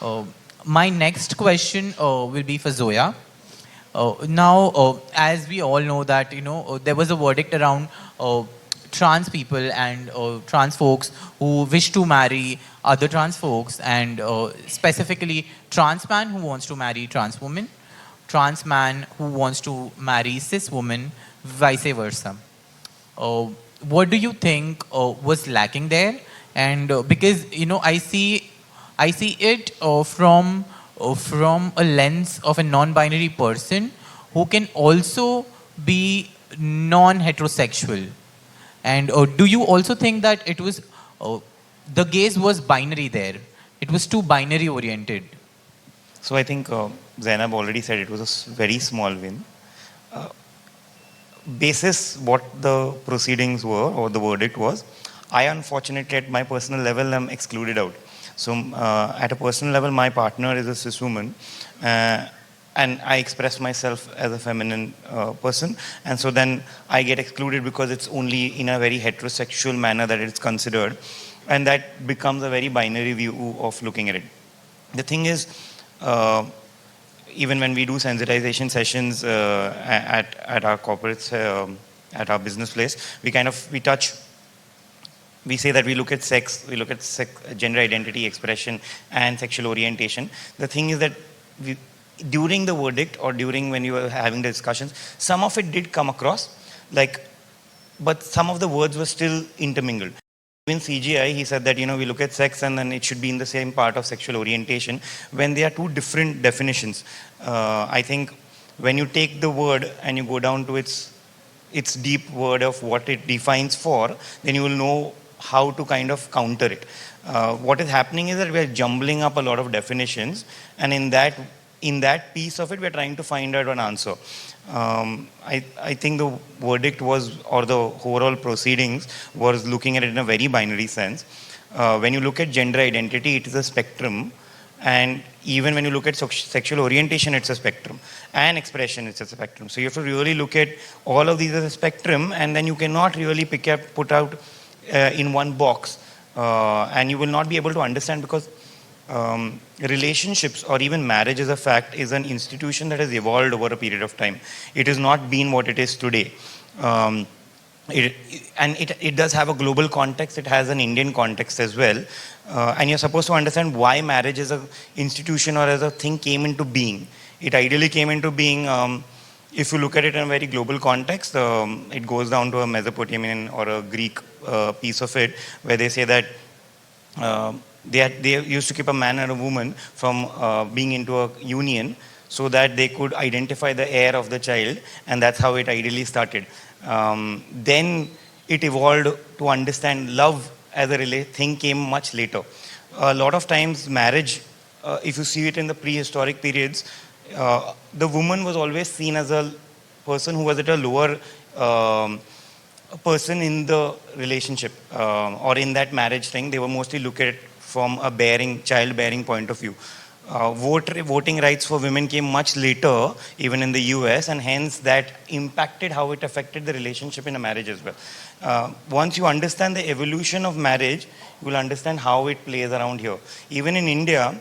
Uh, my next question will be for Zoya. Now, as we all know that, there was a verdict around trans people and trans folks who wish to marry other trans folks, and specifically trans man who wants to marry trans woman, trans man who wants to marry cis woman, vice versa. Uh, what do you think was lacking there? And because I see it from a lens of a non-binary person who can also be non-heterosexual. And do you also think that it was the gaze was binary there? It was too binary oriented. So I think Zainab already said it was a very small win. Uh, Basis what the proceedings were or the verdict was, I unfortunately at my personal level am excluded out. So at a personal level, my partner is a cis woman, and I express myself as a feminine person, and so then I get excluded because it's only in a very heterosexual manner that it's considered, and that becomes a very binary view of looking at it. The thing is, even when we do sensitization sessions at our corporates, at our business place, we say that we look at sex, gender identity, expression, and sexual orientation. The thing is that during the verdict or during when you were having the discussions, some of it did come across, but some of the words were still intermingled. In CGI, he said that, we look at sex and then it should be in the same part of sexual orientation when they are two different definitions. I think when you take the word and you go down to its deep word of what it defines for, then you will know how to kind of counter it. What is happening is that we are jumbling up a lot of definitions, and in that piece of it, we are trying to find out an answer. I think the verdict was, or the overall proceedings was looking at it in a very binary sense. When you look at gender identity, it is a spectrum. And even when you look at sexual orientation, it's a spectrum. And expression, it's a spectrum. So you have to really look at all of these as a spectrum, and then you cannot really put out in one box. And you will not be able to understand, because relationships or even marriage as a fact is an institution that has evolved over a period of time. It has not been what it is today. It does have a global context. It has an Indian context as well. And you're supposed to understand why marriage as an institution or as a thing came into being. It ideally came into being, if you look at it in a very global context, it goes down to a Mesopotamian or a Greek piece of it, where they say that they used to keep a man and a woman from being into a union so that they could identify the heir of the child, and that's how it ideally started. Then it evolved to understand love as a thing came much later. A lot of times marriage, if you see it in the prehistoric periods, the woman was always seen as a person who was at a lower person in the relationship or in that marriage thing. They were mostly looked at from a childbearing point of view. Voting rights for women came much later, even in the US, and hence that impacted how it affected the relationship in a marriage as well. Once you understand the evolution of marriage, you will understand how it plays around here. Even in India,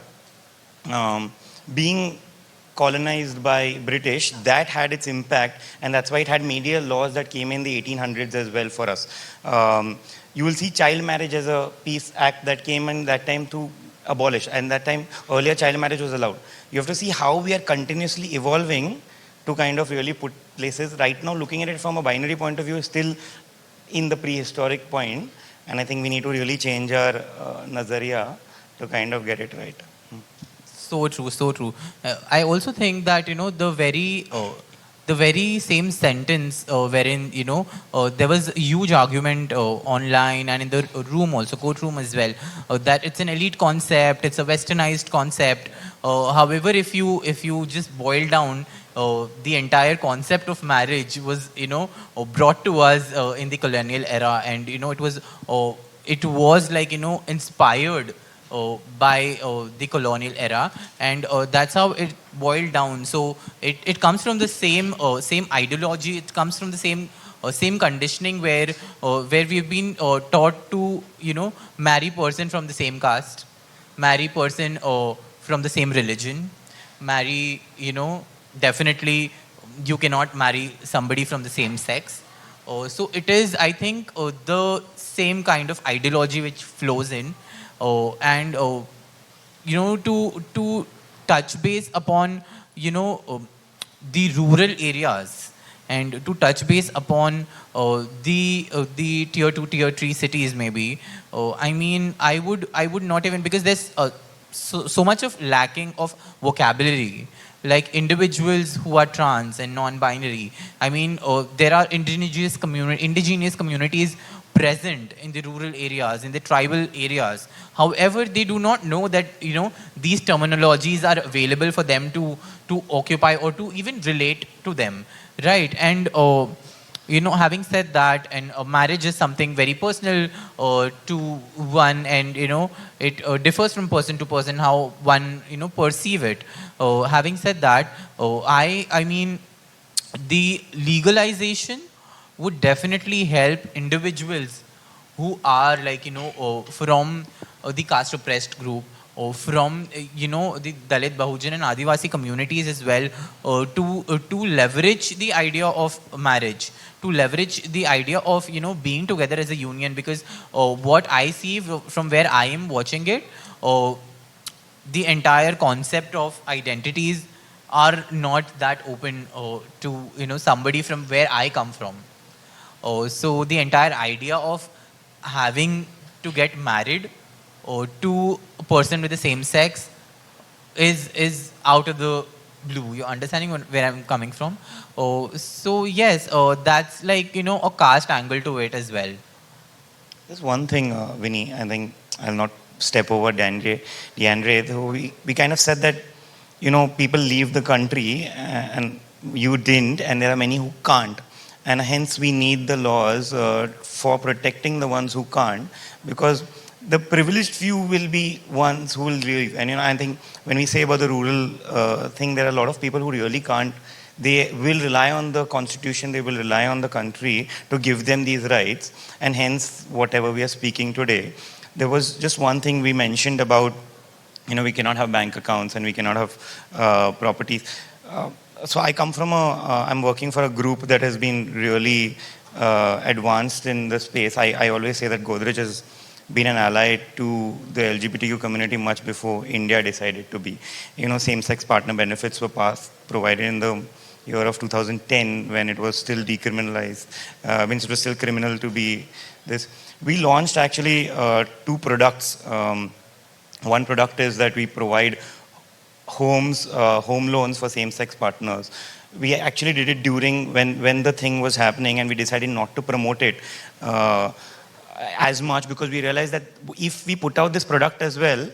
being colonized by British, that had its impact, and that's why it had media laws that came in the 1800s as well for us. You will see child marriage as a peace act that came in that time to abolish, and that time earlier child marriage was allowed. You have to see how we are continuously evolving to kind of really put places. Right now, looking at it from a binary point of view is still in the prehistoric point, and I think we need to really change our nazariya to kind of get it right. So true, so true. I also think that, the very same sentence wherein, there was a huge argument online and in the room also, courtroom as well, that it's an elite concept, it's a westernized concept. However, if you just boil down, the entire concept of marriage was, brought to us in the colonial era, and, it was like, inspired by the colonial era, and that's how it boiled down. So it comes from the same ideology. It comes from the same conditioning where we've been taught to marry person from the same caste, marry person from the same religion. Marry, definitely you cannot marry somebody from the same sex. So it is, I think, the same kind of ideology which flows in. And to touch base upon the rural areas, and to touch base upon the tier 2 tier 3 cities, maybe. I mean, I would not even, because there's so much of lacking of vocabulary, like individuals who are trans and non-binary. I mean, there are indigenous communities present in the rural areas, in the tribal areas. However, they do not know that these terminologies are available for them to occupy or to even relate to them, right? And having said that, and marriage is something very personal to one, and it differs from person to person how one perceive it. Having said that, I mean, the legalization would definitely help individuals who are, like, from the caste oppressed group, or from the Dalit, Bahujan and Adivasi communities as well, to leverage the idea of marriage, to leverage the idea of being together as a union. Because what I see from where I am watching it, the entire concept of identities are not that open to somebody from where I come from. So the entire idea of having to get married to a person with the same sex is out of the blue. You're understanding where I'm coming from? So yes, that's like a caste angle to it as well. There's one thing, Vinnie, I think I'll not step over DeAndre. So we kind of said that, people leave the country and you didn't, and there are many who can't. And hence we need the laws for protecting the ones who can't, because the privileged few will be ones who will leave. And I think when we say about the rural thing, there are a lot of people who really can't. They will rely on the constitution, they will rely on the country to give them these rights, and hence whatever we are speaking today. There was just one thing we mentioned about, we cannot have bank accounts and we cannot have properties. So I come from I'm working for a group that has been really advanced in the space. I always say that Godrej has been an ally to the LGBTQ community much before India decided to be. Same-sex partner benefits were provided in the year of 2010, when it was still decriminalized, means it was still criminal to be this. We launched actually 2 products. One product is that we provide home loans for same-sex partners. We actually did it during when the thing was happening, and we decided not to promote it as much, because we realized that if we put out this product as well,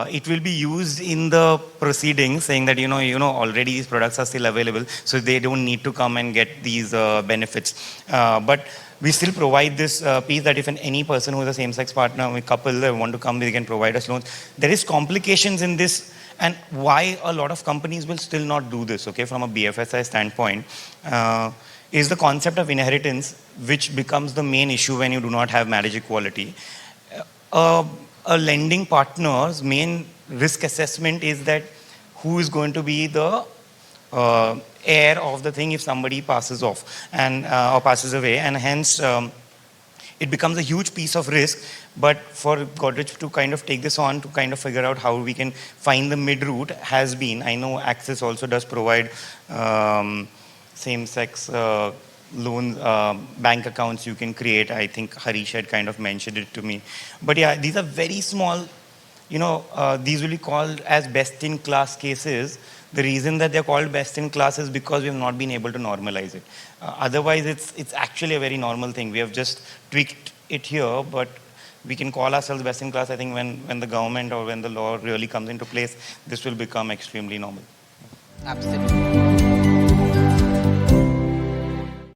it will be used in the proceedings, saying that already these products are still available, so they don't need to come and get these benefits. But we still provide this piece that if any person who is a same-sex partner, a couple, they want to come, they can provide us loans. There is complications in this, and why a lot of companies will still not do this, okay, from a BFSI standpoint, is the concept of inheritance, which becomes the main issue when you do not have marriage equality. A lending partner's main risk assessment is that who is going to be the heir of the thing if somebody passes off and or passes away, and hence it becomes a huge piece of risk. But for Godrej to kind of take this on, to kind of figure out how we can find the mid route, has been, I know Access also does provide same-sex loans, bank accounts you can create. I think Harish had kind of mentioned it to me. But yeah, these are very small, these will be called as best-in-class cases. The reason that they're called best-in-class is because we have not been able to normalize it. Otherwise, it's actually a very normal thing. We have just tweaked it here, but we can call ourselves best-in-class. I think when the government or when the law really comes into place, this will become extremely normal. Absolutely.